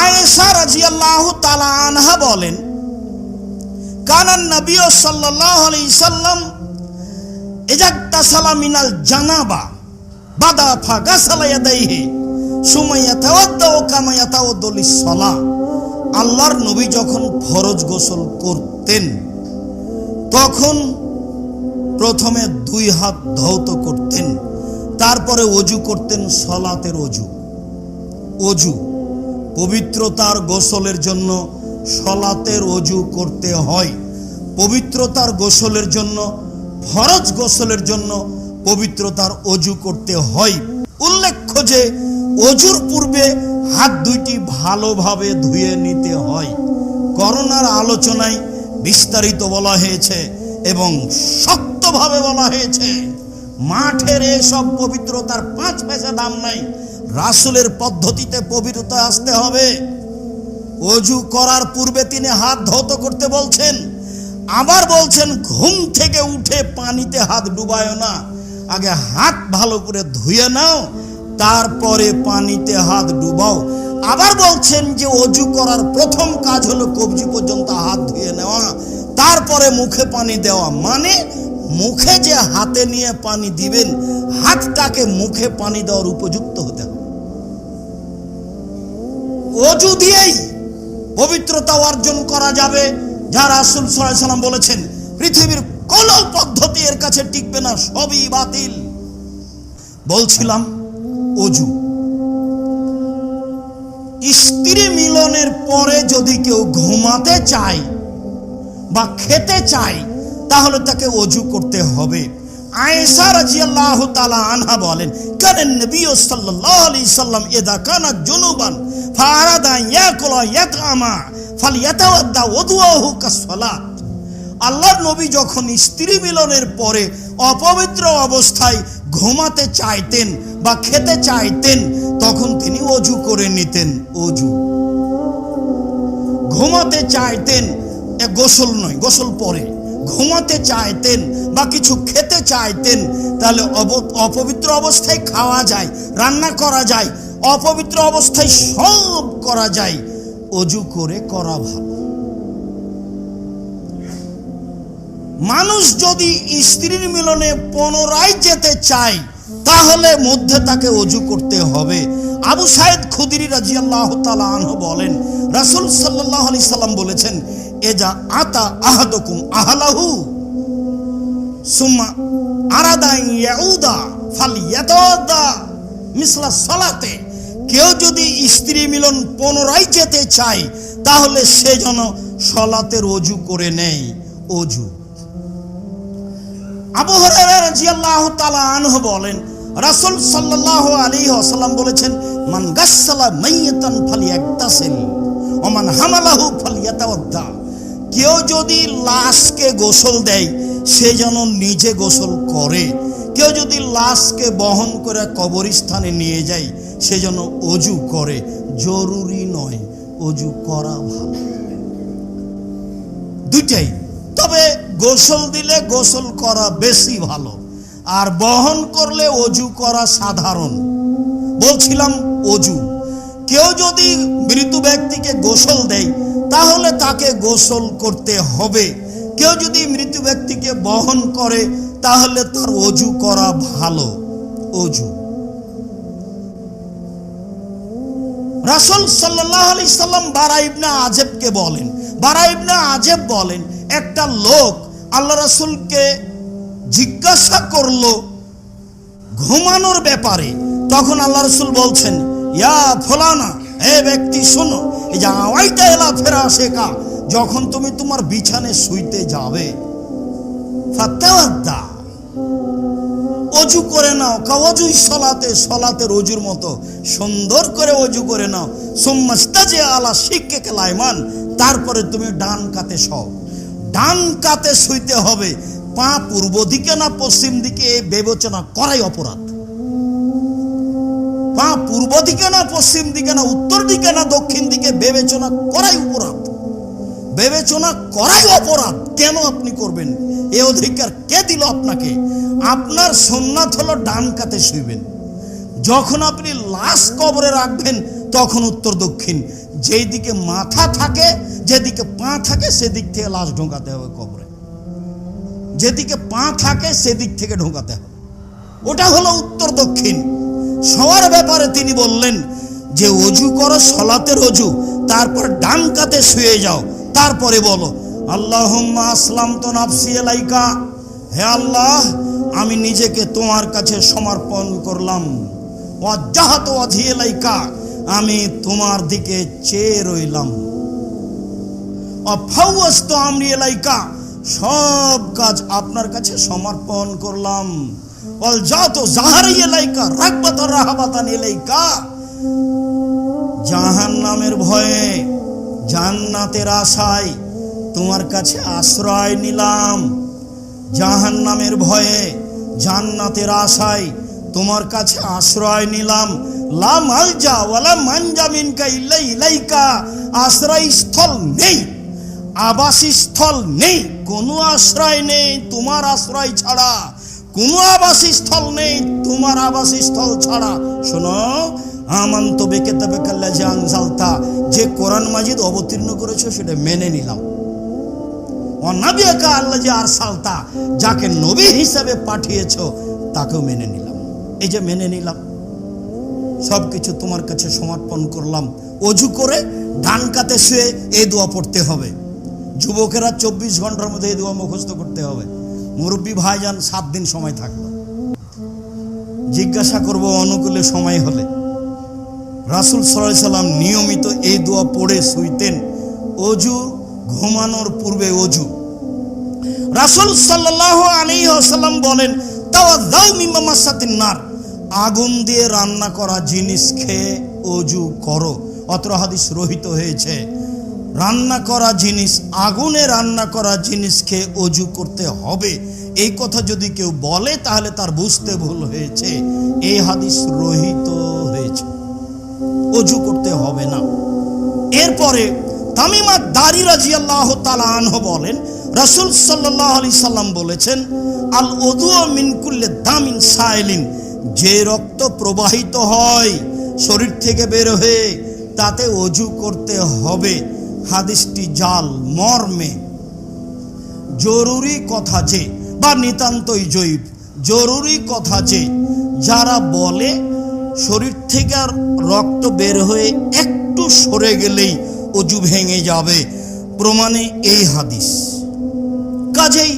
আয়েশা রাদিয়াল্লাহু তাআলা আনহা বলেন, কানান নবী সাল্লাল্লাহু আলাইহি সাল্লাম ইজাগতাসালা মিনাল জানাবা বাদা ফাগাসালা ইয়াদাইহি সুম্মা ইয়াতাওয়াদ্দাউ কামা ইয়াতাওয়াদ্দু লিস-সালাহ। আল্লাহর নবী যখন ফরজ গোসল করতেন তখন প্রথমে 2 হাত ধৌত করতেন, তারপরে ওযু করতেন সালাতের ওযু। ওযু পবিত্রতার গোসলের জন্য সালাতের ওযু করতে হয়। পবিত্রতার গোসলের জন্য, ফরজ গোসলের জন্য পবিত্রতার ওযু করতে হয়। উল্লেখ্য যে ওযুর পূর্বে হাত দুইটি ভালোভাবে ধুয়ে নিতে হয়। করোনার আলোচনায় বিস্তারিত বলা হয়েছে এবং শক্তভাবে বলা হয়েছে, মাঠের এসব পবিত্রতার 5 পয়সা দাম নাই। রাসূলের পদ্ধতিতে পবিত্রতা আসতে হবে। ওযু করার পূর্বে তিনি হাত ধৌত করতে বলছেন। আবার বলছেন ঘুম থেকে উঠে পানিতে হাত ডুবায়ো না, আগে হাত ভালো করে ধুয়ে নাও, তারপরে পানিতে হাত ডুবাও। আবার বলছেন যে ওযু করার প্রথম কাজ হলো কবজি পর্যন্ত হাত ধুয়ে নেওয়া, তারপরে মুখে পানি দেওয়া। মানে মুখে যে হাতে নিয়ে পানি দিবেন, হাতটাকে মুখে পানি দেওয়ার উপযুক্ত হতে হবে। ওযু দিয়েই পবিত্রতা অর্জন করা যাবে, যা রাসূল সাল্লাল্লাহু আলাইহি সাল্লাম বলেছেন পৃথিবীর কোন পদ্ধতি এর কাছে টিকবে না, সবই বাতিল। বলছিলাম ওযু। স্ত্রী মিলনের পরে যদি কেউ ঘুমাতে চায় বা খেতে চায় তাহলে তাকে ওযু করতে হবে। আয়েশা রাদিয়াল্লাহু তাআলা আনহা বলেন, কানান নবী সাল্লাল্লাহু আলাইহি সাল্লাম ইযা কানা জুনুবান ফারাদা ইয়াকুলা ইয়াতআমা ফালইয়াতাওয়াদ্দা ওযুহু কাস-সালাত। আল্লাহর নবী যখন স্ত্রী মিলনের পরে অপবিত্র অবস্থায় ঘুমাতে চাইতেন বা খেতে চাইতেন তখন তিনি ওযু করে নিতেন। ওযু ঘুমাতে চাইতেন, গোসল নয়, গোসল পরে ঘুমাতে চাইতেন বা কিছু খেতে চাইতেন, তাহলে অপবিত্র অবস্থায় খাওয়া যায়, রান্না করা যায়, অপবিত্র অবস্থায় সব করা যায়, ওযু করে করা ভালো। মানুষ যদি স্ত্রীর মিলনে পুনরায় যেতে চায় তাহলে মধ্যে তাকে ওযু করতে হবে। আবু সাঈদ খুদরি রাদিয়াল্লাহু তাআলা আনহু বলেন, রাসূল সাল্লাল্লাহু আলাইহি সাল্লাম বলেছেন, এজা আতা আহাদুকুম আহলাহু সুম্মা আরাদা ইয়াউদা ফালইয়াতাওয়াদ্দা মিসলা সালাতে। কেউ যদি স্ত্রী মিলন পুনরায় যেতে চায় তাহলে সে যেন সালাতের ওযু করে নেয়। ওযু। আবু হুরায়রা রাদিয়াল্লাহু তাআলা আনহু বলেন, রাসূল সাল্লাল্লাহু আলাইহি ওয়াসাল্লাম বলেছেন, মান গাসসালা মাইয়াতান ফালিয়াগতাসিল ওয়া মান হামালাহু ফালিয়াতাওয়াদ্দা। কেউ যদি লাশকে গোসল দেয় সে যেন নিজে গোসল করে। কেউ যদি লাশকে বহন করে কবরস্থানে নিয়ে যায় সে যেন ওযু করে। জরুরি নয়, ওযু করা ভালো। দুইটাই। তবে গোসল দিলে গোসল করা বেশি ভালো, আর বহন করলে ওযু করা সাধারণ। বলছিলাম ওযু। কেউ যদি মৃত ব্যক্তিকে গোসল দেয় তাহলে তাকে গোসল করতে হবে। কেউ যদি মৃত ব্যক্তিকে বহন করে তাহলে তার ওযু করা ভালো। ওযু। রাসূল সাল্লাল্লাহু আলাইহি সাল্লাম বারা ইবনে আযিবকে বলেন, বারা ইবনে আযিব বলেন, একটা লোক আল্লাহ রাসূলকে জিজ্ঞাসা করলো ঘুমানোর ব্যাপারে। তখন আল্লাহ রাসূল বলছেন, ইয়া ফুলানা, হে ব্যক্তি শোনো, এই যে আওয়াইতা এলা ফিরাশিকা, যখন তুমি তোমার বিছানায় শুইতে যাবে, ফাতাওয়াদ্দা, ওযু করে নাও, কাওয়াজুই সালাতে, সালাতের ওযুর মতো সুন্দর করে ওযু করে নাও। সুম্মাস্তাজি আলা শিক্কিকা লাইমান, তারপরে তুমি ডান কাতে শোও। ডান কাতে শুইতে হবে। পা পূর্ব দিকে না পশ্চিম দিকে এই বিবেচনা করাই অপরাধ। পা পূর্ব দিকে না পশ্চিম দিকে না উত্তর দিকে না দক্ষিণ দিকে বিবেচনা করাই অপরাধ। বিবেচনা করাই অপরাধ। কেন আপনি করবেন? এই অধিকার কে দিল আপনাকে? আপনার সুন্নাত হলো ডান কাতে শুইবেন। যখন আপনি লাশ কবরে রাখবেন তখন উত্তর দক্ষিণ। যেই দিকে মাথা থাকে, যেদিকে পা থাকে, সেদিক থেকে লাশ ঢোকাতে হবে কবরে। যেদিকে পা থাকে সেদিক থেকে ঢোকাতে হবে, ওটা হলো উত্তর দক্ষিণ। শোয়ার ব্যাপারে তিনি বললেন যে অজু করো, সলাতের অজু, তারপর ডান কাতে শুয়ে যাও, তারপরে বলো আল্লাহুম্মা আসলামতু নাফসি ইলাইকা, হে আল্লাহ আমি নিজেকে তোমার কাছে সমর্পণ করলাম, ওয়াজ্জাহাতু ওয়াজহি ইলাইকা, আমি তোমার দিকে চেয়ে রইলাম, ওয়াফাওয়াজতু আমরি ইলাইকা, সব কাজ আপনার কাছে সমর্পণ করলাম, ওয়ালজাতু যাহরি ইলাইকা রাগবাতান রাহাবাতান ইলাইকা, জাহান্নামের ভয়ে জান্নাতের আশায় তোমার কাছে আশ্রয় নিলাম, জাহান্নামের ভয়ে জান্নাতের আশায় তোমার কাছে আশ্রয় নিলাম, লা মালজা ওয়ালা মানজা মিনকা ইল্লা ইলাইকা, আশ্রয়স্থল নেই, আবাসস্থল নেই, কোনো আশ্রয় নেই তোমার আশ্রয় ছাড়া, কোনো আবাসস্থল নেই তোমার আবাসস্থল ছাড়া। শোনো, আমানতু বিকিতাবিকাল্লাযী আনজালতা, যে কোরআন মাজিদ অবতীর্ণ করেছো সেটা মেনে নিলাম, ওয়া নাবিয়াকা আল্লাযী আরসালতা, যাকে নবী হিসাবে পাঠিয়েছো তাকেও মেনে নিলাম। এই যে মেনে নিলাম, সব কিছু তোমার কাছে সমর্পণ করলাম। অজু করে ডান কাতে শুয়ে এই দোয়া পড়তে হবে। যুবকেরা 24 ঘন্টার মধ্যে এই দোয়া মুখস্থ করতে হবে। মুরব্বী ভাইজান 7 দিন সময় থাকলো, জিজ্ঞাসা করব অনুকূলে সময় হলে। রাসূল সাল্লাল্লাহু আলাইহি সাল্লাম নিয়মিত এই দোয়া পড়ে শুইতেন। অজু, ঘুমানোর পূর্বে অজু। রাসূল সাল্লাল্লাহু আলাইহি ওয়াসাল্লাম বলেন, তাওয়াজ্জাউ মিম্মা মাসাতিন নার, আগুন দিয়ে রান্না করা জিনিস খেয়ে অজু করো। অত্র হাদিস রহিত হয়েছে। রান্না করা জিনিস, আগুনে রান্না করা জিনিস খেয়ে অজু করতে হবে, এই কথা যদি কেউ বলে তাহলে তার বুঝতে ভুল হয়েছে। এই হাদিস রহিত হয়েছে, অজু করতে হবে না। এরপরে তামিম আদ-দারি রাদিয়াল্লাহু তাআলা আনহু বলেন, রাসূল সাল্লাল্লাহু আলাইহি সাল্লাম বলেছেন, আল উযু মিন কুল্লি দামিন সাইলিন, যে রক্ত প্রবাহিত হয় শরীর থেকে বের হয়ে তাতে অজু করতে হবে। হাদিসটি জাল মর্মে জরুরি কথা যে, বা নিতান্তই জয়ীফ, জরুরি কথা যে যারা বলে শরীর থেকে রক্ত বের হয়ে একটু সরে গেলেই অজু ভেঙে যাবে, প্রমাণে এই হাদিস। কাজেই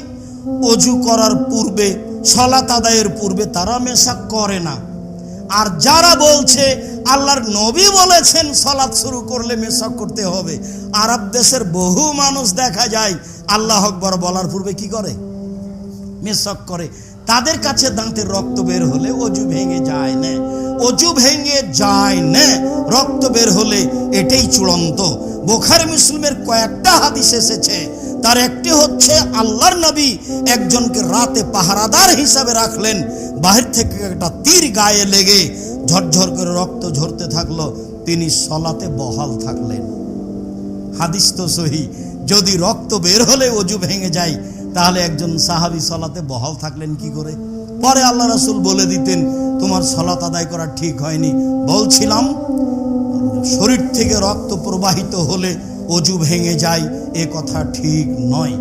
অজু করার পূর্বে, সালাত আদায়ের পূর্বে তারা মেশাক করে না। আর যারা বলছে আল্লাহর নবী বলেছেন সালাত শুরু করলে মেশাক করতে হবে, আরব দেশের বহু মানুষ দেখা যায় আল্লাহু আকবার বলার পূর্বে কি করে? মেশাক করে। তাদের কাছে দাঁতের রক্ত বের হলে অজু ভেঙে যায় না, অজু ভেঙে যায় না, রক্ত বের হলে এটাই চূড়ান্ত। বুখারী মুসলিমের কয়েকটা হাদিস এসেছে, তার একটি হচ্ছে আল্লাহর নবী একজনকে রাতে পাহারাদার হিসাবে রাখলেন, বাহির থেকে একটা তীর গায়ে লেগে ঝরঝর করে রক্ত ঝরতে থাকলো, তিনি সলাতে বহাল থাকলেন। হাদিস তো সহি। যদি রক্ত বের হলে অজু ভেঙে যায় তাহলে একজন সাহাবী সলাতে বহাল থাকলেন কি করে? পরে আল্লাহ রাসূল বলে দিতেন, তোমার সলাত আদায় করা ঠিক হয়নি। বলছিলাম শরীর থেকে রক্ত প্রবাহিত হলে অজু ভেঙে যায়, এ কথা ঠিক নয়।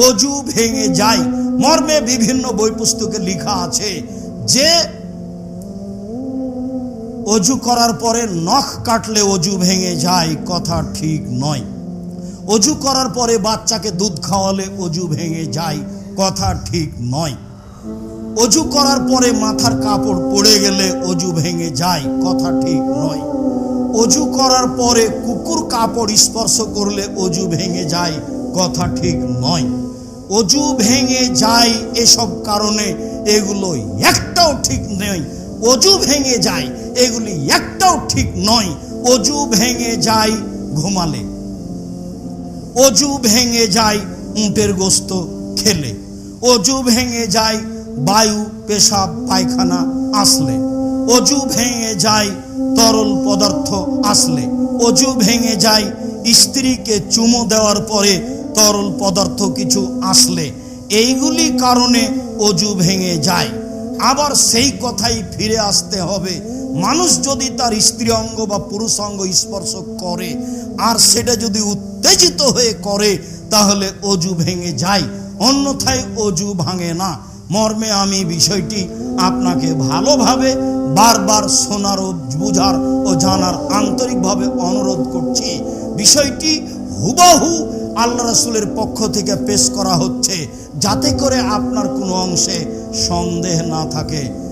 অজু ভেঙে যায় মর্মে বিভিন্ন বই পুস্তকে লেখা আছে যে অজু করার পরে নখ কাটলে অজু ভেঙে যায়, কথা ঠিক নয়। অজু করার পরে বাচ্চাকে দুধ খাওয়ালে অজু ভেঙে যায়, কথা ঠিক নয়। অজু করার পরে মাথার কাপড় পড়ে গেলে অজু ভেঙে যায়, কথা ঠিক নয়। অজু করার পরে কুকুর কাপড় স্পর্শ করলে অজু ভেঙে যায়, কথা ঠিক নয়। অজু ভেঙে যায় এসব কারণে এগুলো একটাও ঠিক নয়। অজু ভেঙে যায় এগুলি একটাও ঠিক নয়। অজু ভেঙে যায় ঘুমালে, অজু ভেঙে যায় উটের গোস্ত খেলে, অজু ভেঙে যায় বায়ু, পেশাব, পায়খানা আসলে, অজু ভেঙে যায় তরল পদার্থ আসলে, অজু ভেঙে যায় স্ত্রীকে চুমো দেওয়ার পরে তরল পদার্থ কিছু আসলে, এইগুলি কারণে অজু ভেঙে যায়। আবার সেই কথাই ফিরে আসতে হবে, মানুষ যদি তার স্ত্রী অঙ্গ বা পুরুষ অঙ্গ স্পর্শ করে আর সেটা যদি উত্তেজিত হয়ে করে তাহলে অজু ভেঙে যায়, অন্যথায় অজু ভাঙে না। মর্মে আমি বিষয়টি আপনাকে ভালোভাবে বারবার শোনার ও বুঝার ও জানার আন্তরিকভাবে অনুরোধ করছি। বিষয়টি হুবহু আল্লাহ রাসূলের পক্ষ থেকে পেশ করা হচ্ছে, যাতে করে আপনার কোনো অংশে সন্দেহ না থাকে।